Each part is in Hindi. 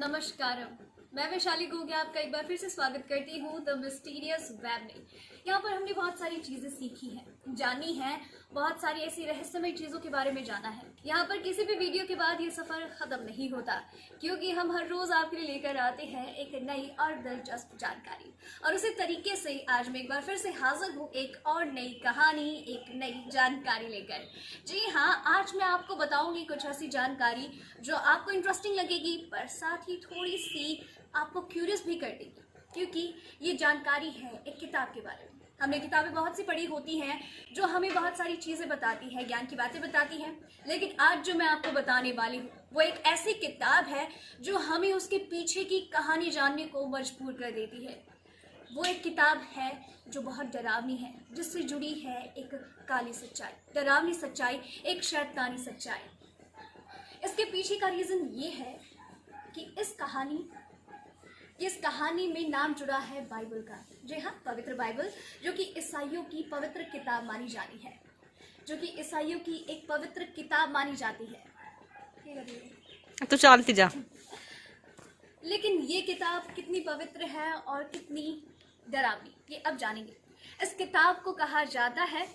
नमस्कारम। मैं वैशाली गोगिया आपका एक बार फिर से स्वागत करती हूँ द मिस्टीरियस वेब में। यहाँ पर हमने बहुत सारी चीजें सीखी हैं, जानी हैं, बहुत सारी ऐसी रहस्यमय चीजों के बारे में जाना है। यहाँ पर किसी भी वीडियो के बाद ये सफर खत्म नहीं होता, क्योंकि हम हर रोज आपके लिए लेकर आते हैं एक नई और दिलचस्प जानकारी। और उसी तरीके से आज मैं एक बार फिर से हाजिर हूँ एक और नई कहानी, एक नई जानकारी लेकर। जी हाँ, आज मैं आपको बताऊंगी कुछ ऐसी जानकारी जो आपको इंटरेस्टिंग लगेगी, पर साथ ही थोड़ी सी आपको क्यूरियस भी कर देगी, क्योंकि ये जानकारी है एक किताब के बारे में। हमने किताबें बहुत सी पढ़ी होती हैं जो हमें बहुत सारी चीज़ें बताती हैं, ज्ञान की बातें बताती हैं, लेकिन आज जो मैं आपको बताने वाली हूँ वो एक ऐसी किताब है जो हमें उसके पीछे की कहानी जानने को मजबूर कर देती है। वो एक किताब है जो बहुत डरावनी है, जिससे जुड़ी है एक काली सच्चाई, डरावनी सच्चाई, एक शैतानी सच्चाई। इसके पीछे का रीज़न ये है कि इस कहानी में नाम जुड़ा है बाइबल का। जी हाँ, पवित्र बाइबल, जो कि ईसाइयों की पवित्र किताब मानी जाती है, जो कि ईसाइयों की एक पवित्र किताब मानी जाती है। तो चलती जा। लेकिन ये किताब कितनी पवित्र है और कितनी डरावनी, ये अब जानेंगे। इस किताब को कहा जाता है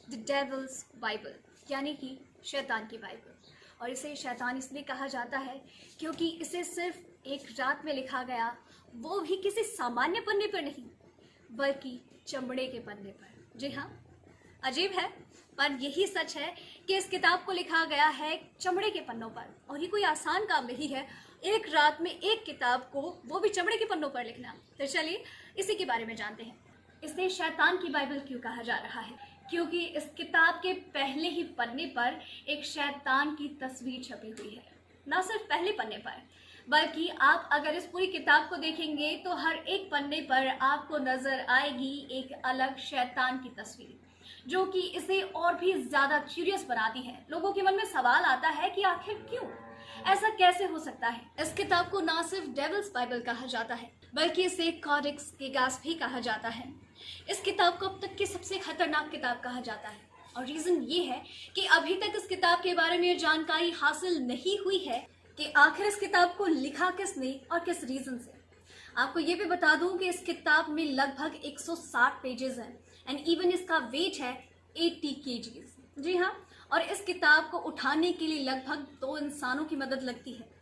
द डेविल्स बाइबल, यानी कि शैतान की बाइबल। और इसे शैतान इसलिए कहा जाता है क्योंकि इसे सिर्फ एक रात में लिखा गया, वो भी किसी सामान्य पन्ने पर नहीं, बल्कि चमड़े के पन्ने पर। जी हाँ, अजीब है, पर यही सच है कि इस किताब को लिखा गया है चमड़े के पन्नों पर। और ये कोई आसान काम नहीं है, एक रात में एक किताब को, वो भी चमड़े के पन्नों पर लिखना। तो चलिए इसी के बारे में जानते हैं। इसे शैतान की बाइबल क्यों कहा जा रहा है? क्योंकि इस किताब के पहले ही पन्ने पर एक शैतान की तस्वीर छपी हुई है। न सिर्फ पहले पन्ने पर, बल्कि आप अगर इस पूरी किताब को देखेंगे तो हर एक पन्ने पर आपको नजर आएगी एक अलग शैतान की तस्वीर, जो कि इसे और भी ज्यादा क्यूरियस बनाती है। लोगों के मन में सवाल आता है कि आखिर क्यों, ऐसा कैसे हो सकता है। इस किताब को ना सिर्फ डेविल्स बाइबल कहा जाता है, बल्कि इसे कॉडेक्स गिगास भी कहा जाता है। इस किताब को अब तक की सबसे खतरनाक किताब कहा जाता है। और रीजन ये है कि अभी तक इस किताब के बारे में जानकारी हासिल नहीं हुई है कि आखिर इस किताब को लिखा किसने और किस रीजन से। आपको ये भी बता दूं कि इस किताब में लगभग 160 पेजेस हैं, एंड इवन इसका वेट है 80 kgs। जी हाँ, और इस किताब को उठाने के लिए लगभग 2 इंसानों की मदद लगती है।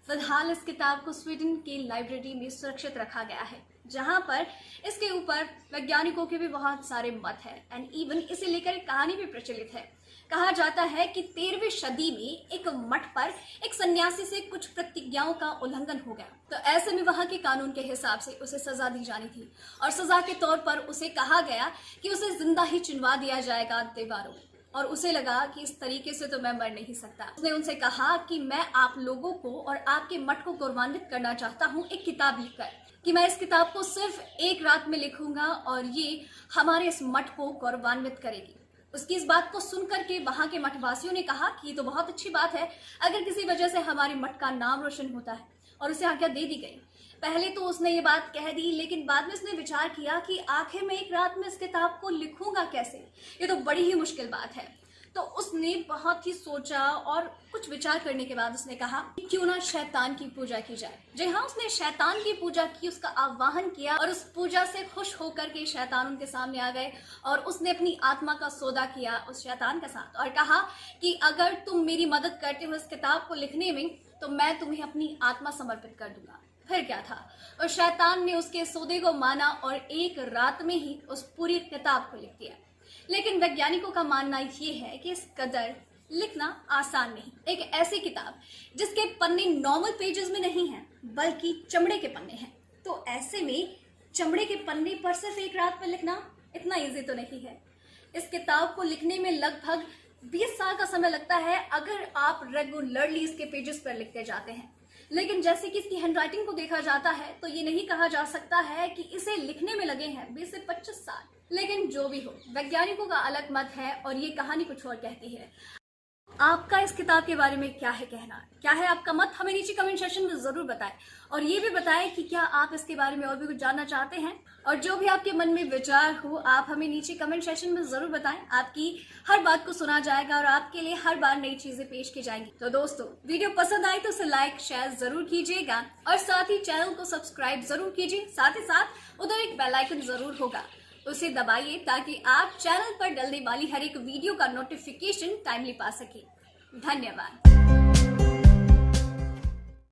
फिलहाल इस किताब को स्वीडन की लाइब्रेरी में सुरक्षित रखा गया है, जहां पर इसके ऊपर वैज्ञानिकों के भी बहुत सारे मत हैं, एंड इवन इसे लेकर एक कहानी भी प्रचलित है। कहा जाता है कि 13वीं सदी में एक मठ पर एक सन्यासी से कुछ प्रतिज्ञाओं का उल्लंघन हो गया, तो ऐसे में वहां के कानून के हिसाब से उसे सजा दी जानी थी। और सजा के तौर पर उसे कहा गया कि उसे जिंदा ही चिनवा दिया जाएगा दीवारों में। और उसे लगा कि इस तरीके से तो मैं मर नहीं सकता। उसने उनसे कहा कि मैं आप लोगों को और आपके मठ को गौरवान्वित करना चाहता हूँ एक किताब लिखकर, कि मैं इस किताब को सिर्फ एक रात में लिखूंगा और ये हमारे इस मठ को गौरवान्वित करेगी। उसकी इस बात को सुनकर के वहां के मठवासियों ने कहा कि ये तो बहुत अच्छी बात है, अगर किसी वजह से हमारे मठ का नाम रोशन होता है। और उसे आज्ञा दे दी गई। पहले तो उसने ये बात कह दी, लेकिन बाद में उसने विचार किया कि आखिर मैं एक रात में इस किताब को लिखूंगा कैसे, ये तो बड़ी ही मुश्किल बात है। तो उसने बहुत ही सोचा और कुछ विचार करने के बाद उसने कहा कि क्यों ना शैतान की पूजा की जाए। जी हाँ, उसने शैतान की पूजा की, उसका आह्वान किया, और उस पूजा से खुश होकर के शैतान उनके सामने आ गए। और उसने अपनी आत्मा का सौदा किया उस शैतान के साथ और कहा कि अगर तुम मेरी मदद करते हो इस किताब को लिखने में, तो मैं तुम्हें अपनी आत्मा समर्पित कर दूंगा। फिर क्या था, और शैतान ने उसके सौदे को माना और एक रात में ही उस पूरी किताब को लिख दिया। लेकिन वैज्ञानिकों का मानना ये है कि इस कदर लिखना आसान नहीं। एक ऐसी किताब जिसके पन्ने नॉर्मल पेजेस में नहीं हैं, बल्कि चमड़े के पन्ने हैं, तो ऐसे में चमड़े के पन्ने पर सिर्फ एक रात में लिखना इतना इजी तो नहीं है। इस किताब को लिखने में लगभग 20 साल का समय लगता है, अगर आप रेगुलरली इसके पेजेस पर लिखते जाते हैं। लेकिन जैसे कि इसकी हैंडराइटिंग को देखा जाता है, तो ये नहीं कहा जा सकता है कि इसे लिखने में लगे हैं 20 से 25 साल। लेकिन जो भी हो, वैज्ञानिकों का अलग मत है और ये कहानी कुछ और कहती है। आपका इस किताब के बारे में क्या है कहना, क्या है आपका मत, हमें नीचे कमेंट सेक्शन में जरूर बताएं। और ये भी बताएं कि क्या आप इसके बारे में और भी कुछ जानना चाहते हैं, और जो भी आपके मन में विचार हो आप हमें नीचे कमेंट सेक्शन में जरूर बताएं। आपकी हर बात को सुना जाएगा और आपके लिए हर बार नई चीजें पेश की जाएंगी। तो दोस्तों, वीडियो पसंद आई तो उसे लाइक शेयर जरूर कीजिएगा और साथ ही चैनल को सब्सक्राइब जरूर कीजिए। साथ ही साथ उधर एक बेल आइकन जरूर होगा, उसे दबाइए ताकि आप चैनल पर डलने वाली हर एक वीडियो का नोटिफिकेशन टाइमली पा सके। धन्यवाद।